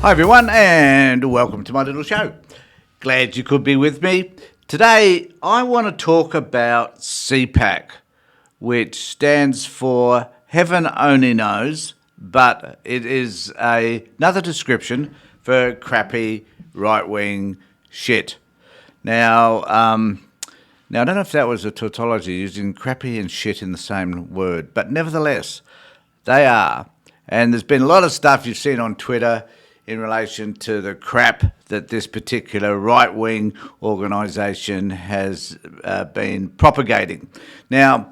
Hi everyone, and welcome to my little show. Glad you could be with me. Today I want to talk about CPAC, which stands for Heaven Only Knows, but it is another description for crappy right-wing shit. Now, I don't know if that was a tautology using crappy and shit in the same word, but nevertheless, they are. And there's been a lot of stuff you've seen on Twitter in relation to the crap that this particular right-wing organisation has been propagating. Now,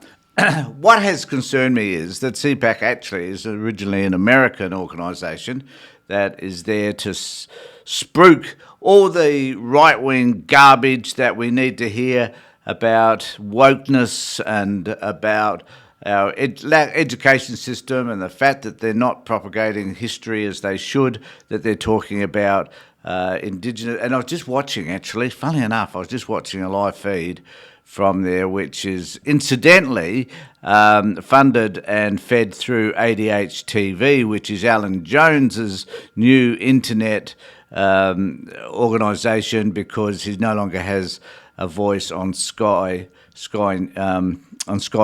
what has concerned me is that CPAC actually is originally an American organisation that is there to spruik all the right-wing garbage that we need to hear about wokeness and about our education system and the fact that they're not propagating history as they should, that they're talking about Indigenous. And I was just watching, actually, funnily enough, I was just watching a live feed from there, which is incidentally funded and fed through ADH TV, which is Alan Jones's new internet organisation, because he no longer has a voice on Sky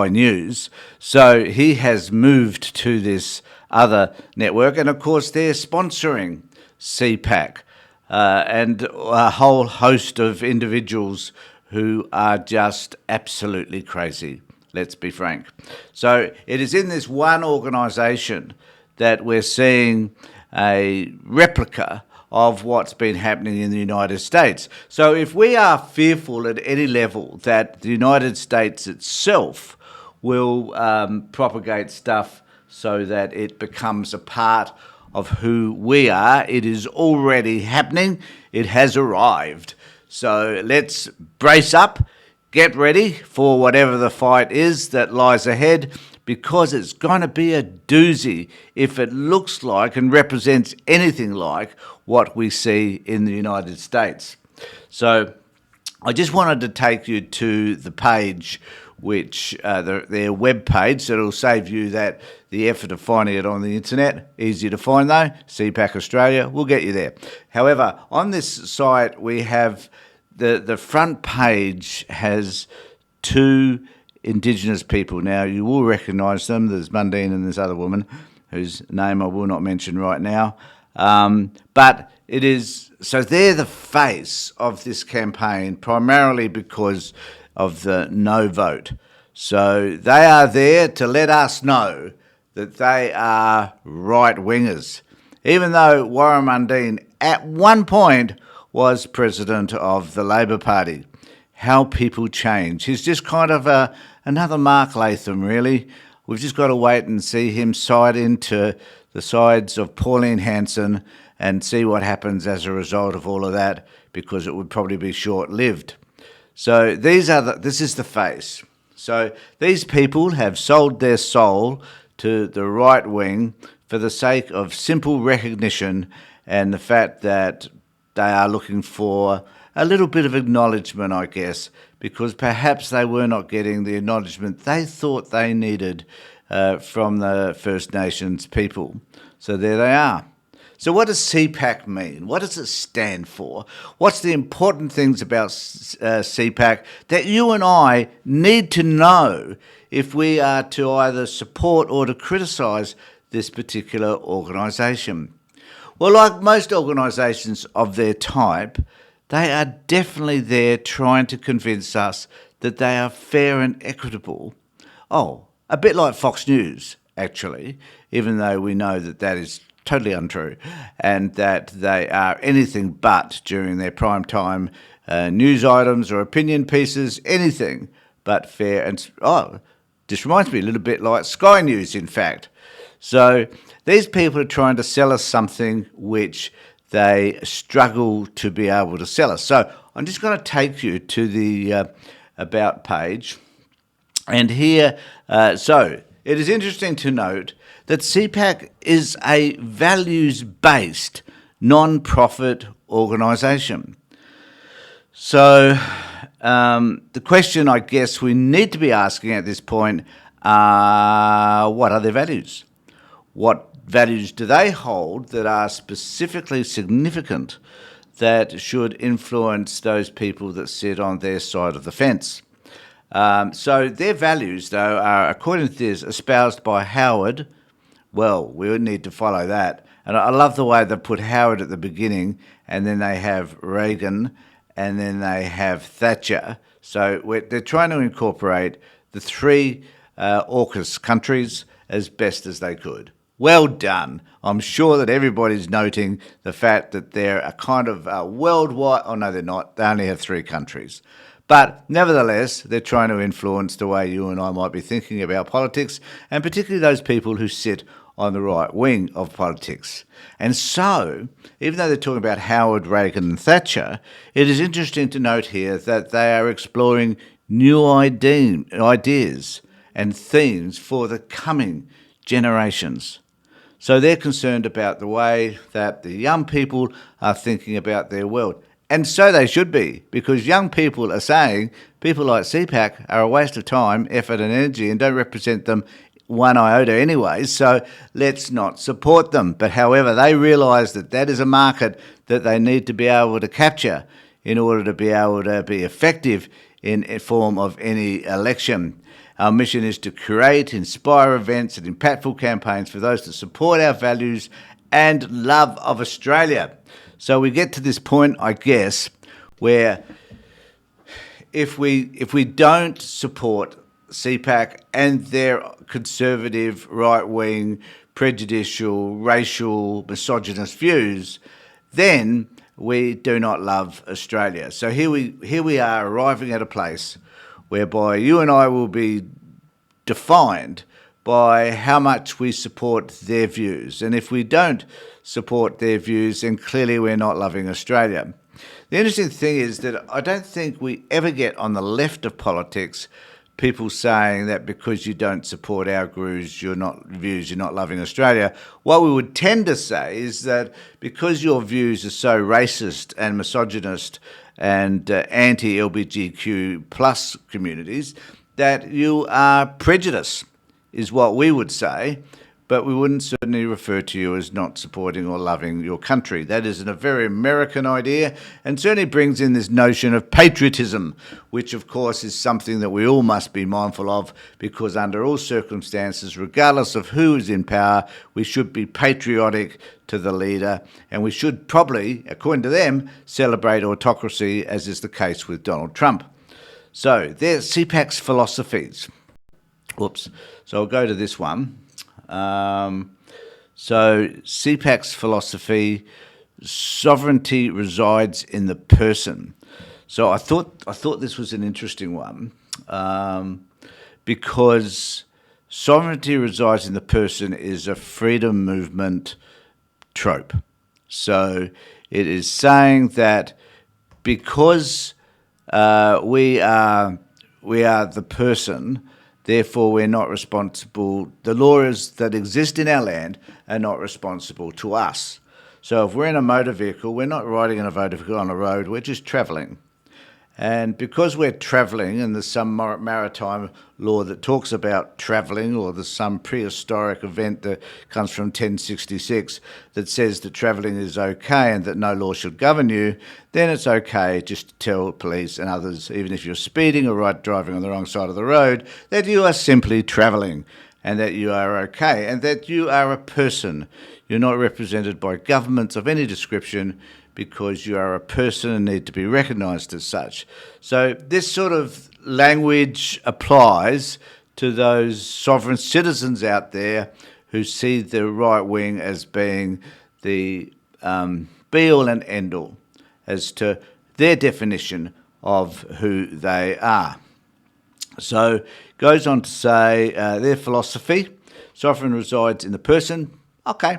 News. So he has moved to this other network, and of course they're sponsoring CPAC and a whole host of individuals who are just absolutely crazy, let's be frank. So it is in this one organisation that we're seeing a replica of what's been happening in the United States. So if we are fearful at any level that the United States itself will propagate stuff so that it becomes a part of who we are, it is already happening. It has arrived. So let's brace up, get ready for whatever the fight is that lies ahead, because it's going to be a doozy if it looks like and represents anything like what we see in the United States. So I just wanted to take you to the page, which their web page, so it'll save you the effort of finding it on the internet. Easy to find though, CPAC Australia will get you there. However, on this site we have the front page has two Indigenous people. Now, you will recognise them. There's Mundine and this other woman whose name I will not mention right now. But it is, so they're the face of this campaign, primarily because of the no vote. So they are there to let us know that they are right-wingers, even though Warren Mundine at one point was president of the Labor Party. How people change. He's just kind of another Mark Latham, really. We've just got to wait and see him side into the sides of Pauline Hanson and see what happens as a result of all of that, because it would probably be short-lived. So this is the face. So these people have sold their soul to the right wing for the sake of simple recognition and the fact that they are looking for a little bit of acknowledgement, I guess, because perhaps they were not getting the acknowledgement they thought they needed from the First Nations people. So there they are. So what does CPAC mean? What does it stand for? What's the important things about CPAC that you and I need to know if we are to either support or to criticise this particular organisation? Well, like most organisations of their type, they are definitely there trying to convince us that they are fair and equitable. Oh, a bit like Fox News, actually, even though we know that that is totally untrue and that they are anything but during their prime time news items or opinion pieces, anything but fair. And, this reminds me a little bit like Sky News, in fact. So these people are trying to sell us something which they struggle to be able to sell us. So I'm just going to take you to the About page. And here, so it is interesting to note that CPAC is a values-based, non-profit organisation. So the question I guess we need to be asking at this point are, what are their values? What values do they hold that are specifically significant that should influence those people that sit on their side of the fence? So their values, though, are, according to this, espoused by Howard. Well, we would need to follow that. And I love the way they put Howard at the beginning, and then they have Reagan, and then they have Thatcher. So they're trying to incorporate the three AUKUS countries as best as they could. Well done. I'm sure that everybody's noting the fact that they're a kind of worldwide... Oh, no, they're not. They only have three countries. But nevertheless, they're trying to influence the way you and I might be thinking about politics, and particularly those people who sit on the right wing of politics. And so, even though they're talking about Howard, Reagan and Thatcher, it is interesting to note here that they are exploring new ideas and themes for the coming generations. So they're concerned about the way that the young people are thinking about their world. And so they should be, because young people are saying people like CPAC are a waste of time, effort and energy and don't represent them one iota anyway, so let's not support them. But however, they realise that that is a market that they need to be able to capture in order to be able to be effective in a form of any election. Our mission is to create, inspire events and impactful campaigns for those that support our values and love of Australia. So we get to this point, I guess, where if we don't support CPAC and their conservative, right-wing, prejudicial, racial, misogynist views, then we do not love Australia. So here we are arriving at a place whereby you and I will be defined by how much we support their views. And if we don't support their views, then clearly we're not loving Australia. The interesting thing is that I don't think we ever get on the left of politics people saying that because you don't support our views, you're not loving Australia. What we would tend to say is that because your views are so racist and misogynist and anti-LGBTQ plus communities, that you are prejudiced, is what we would say, but we wouldn't certainly refer to you as not supporting or loving your country. That is a very American idea and certainly brings in this notion of patriotism, which of course is something that we all must be mindful of, because under all circumstances, regardless of who is in power, we should be patriotic to the leader, and we should probably, according to them, celebrate autocracy, as is the case with Donald Trump. So there's CPAC's philosophies. Whoops. So I'll go to this one. So CPAC's philosophy, sovereignty resides in the person. So I thought this was an interesting one, because sovereignty resides in the person is a freedom movement trope. So it is saying that because we are the person, therefore we're not responsible. The laws that exist in our land are not responsible to us. So if we're in a motor vehicle, we're not riding in a motor vehicle on a road, we're just travelling. And because we're travelling, and there's some maritime law that talks about travelling, or there's some prehistoric event that comes from 1066 that says that travelling is okay and that no law should govern you, then it's okay just to tell police and others, even if you're speeding or driving on the wrong side of the road, that you are simply travelling and that you are okay and that you are a person. You're not represented by governments of any description, because you are a person and need to be recognised as such. So this sort of language applies to those sovereign citizens out there who see the right wing as being the be-all and end-all as to their definition of who they are. So goes on to say their philosophy, sovereign resides in the person. Okay,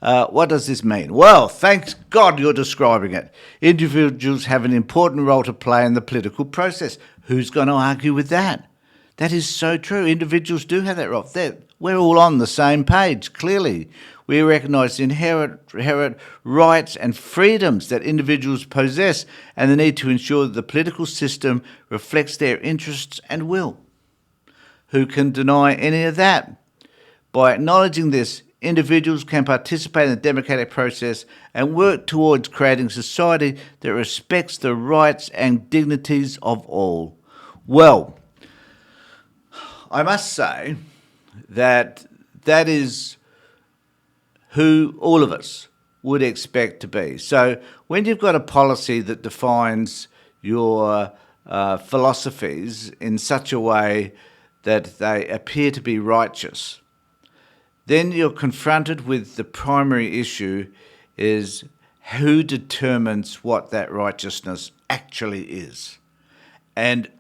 what does this mean? Well, thank God you're describing it. Individuals have an important role to play in the political process. Who's going to argue with that? That is so true. Individuals do have that role. We're all on the same page, clearly. We recognise the inherent rights and freedoms that individuals possess and the need to ensure that the political system reflects their interests and will. Who can deny any of that? By acknowledging this, individuals can participate in the democratic process and work towards creating a society that respects the rights and dignities of all. Well, I must say that that is who all of us would expect to be. So when you've got a policy that defines your philosophies in such a way that they appear to be righteous, then you're confronted with the primary issue is who determines what that righteousness actually is. And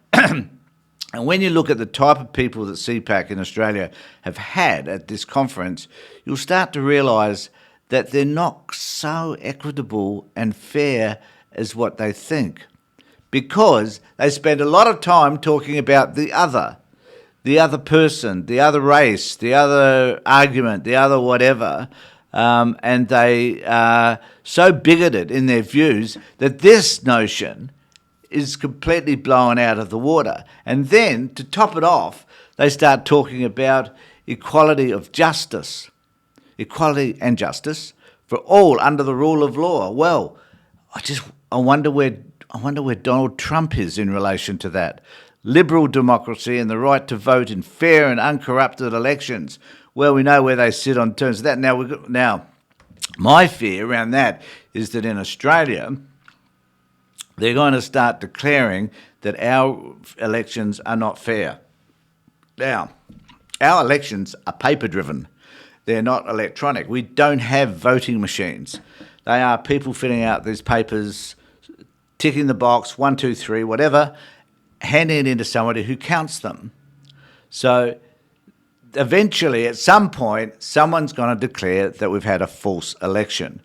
and when you look at the type of people that CPAC in Australia have had at this conference, you'll start to realise that they're not so equitable and fair as what they think, because they spend a lot of time talking about the other person, the other race, the other argument, the other whatever, and they are so bigoted in their views that this notion is completely blown out of the water. And then, to top it off, they start talking about equality and justice for all under the rule of law. Well, I wonder where Donald Trump is in relation to that. Liberal democracy and the right to vote in fair and uncorrupted elections. Well, we know where they sit on terms of that. Now, my fear around that is that in Australia, they're going to start declaring that our elections are not fair. Now, our elections are paper-driven. They're not electronic. We don't have voting machines. They are people filling out these papers, ticking the box, 1, 2, 3, whatever, handing it into somebody who counts them. So eventually, at some point, someone's going to declare that we've had a false election.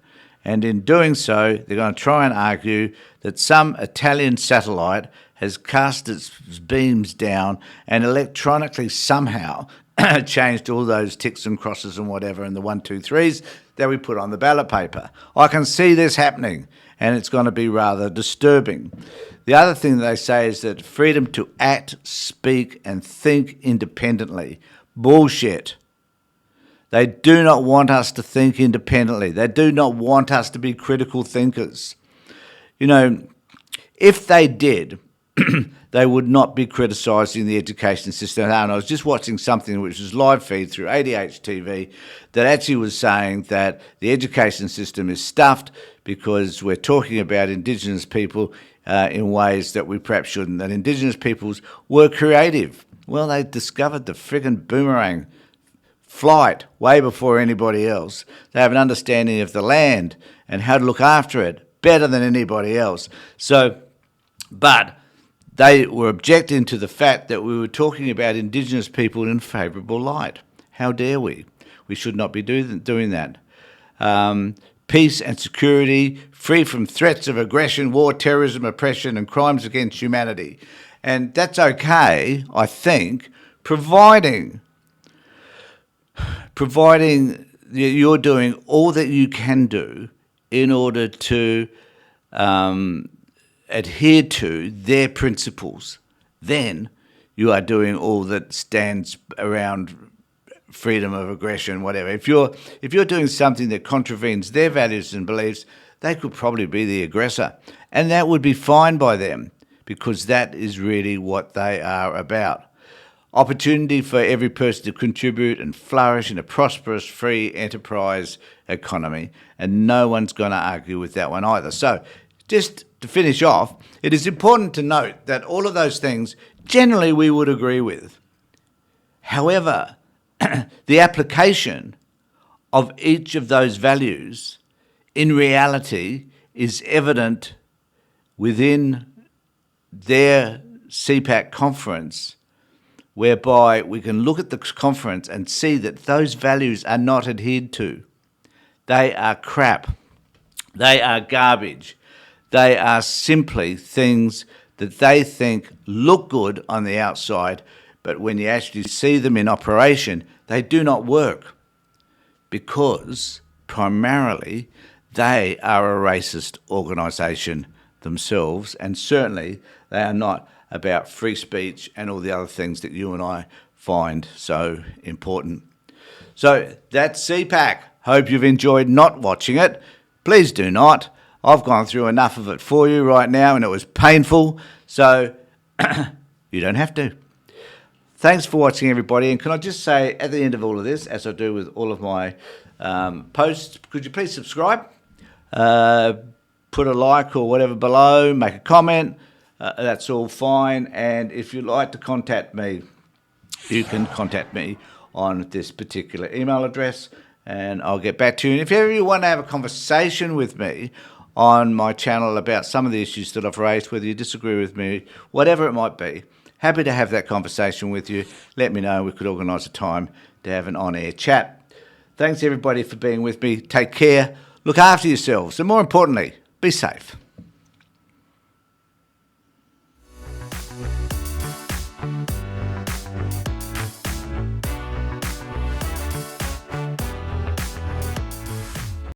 And in doing so, they're going to try and argue that some Italian satellite has cast its beams down and electronically somehow changed all those ticks and crosses and whatever and the 1, 2, 3s that we put on the ballot paper. I can see this happening, and it's going to be rather disturbing. The other thing they say is that freedom to act, speak, and think independently. Bullshit. They do not want us to think independently. They do not want us to be critical thinkers. You know, if they did, they would not be criticising the education system. And I was just watching something which was live feed through ADH TV that actually was saying that the education system is stuffed because we're talking about Indigenous people in ways that we perhaps shouldn't, that Indigenous peoples were creative. Well, they discovered the friggin' boomerang flight way before anybody else. They have an understanding of the land and how to look after it better than anybody else. But they were objecting to the fact that we were talking about Indigenous people in favourable light. How dare we? We should not be doing that. Peace and security, free from threats of aggression, war, terrorism, oppression and crimes against humanity. And that's okay, I think, providing you're doing all that you can do in order to adhere to their principles. Then you are doing all that stands around freedom of aggression, whatever. If you're doing something that contravenes their values and beliefs, they could probably be the aggressor. And that would be fine by them, because that is really what they are about. Opportunity for every person to contribute and flourish in a prosperous, free enterprise economy, and no one's going to argue with that one either. So, just to finish off, it is important to note that all of those things generally we would agree with. However, the application of each of those values in reality is evident within their CPAC conference, whereby we can look at the conference and see that those values are not adhered to. They are crap. They are garbage. They are simply things that they think look good on the outside, but when you actually see them in operation, they do not work, because primarily they are a racist organisation themselves, and certainly they are not about free speech and all the other things that you and I find so important. So that's CPAC. Hope you've enjoyed not watching it. Please do not. I've gone through enough of it for you right now, and it was painful. So you don't have to. Thanks for watching, everybody. And can I just say at the end of all of this, as I do with all of my posts, could you please subscribe? Put a like or whatever below, make a comment. That's all fine. And if you'd like to contact me, you can contact me on this particular email address and I'll get back to you. And if ever you want to have a conversation with me on my channel about some of the issues that I've raised, whether you disagree with me, whatever it might be, happy to have that conversation with you. Let me know. We could organise a time to have an on-air chat. Thanks, everybody, for being with me. Take care. Look after yourselves. And more importantly, be safe.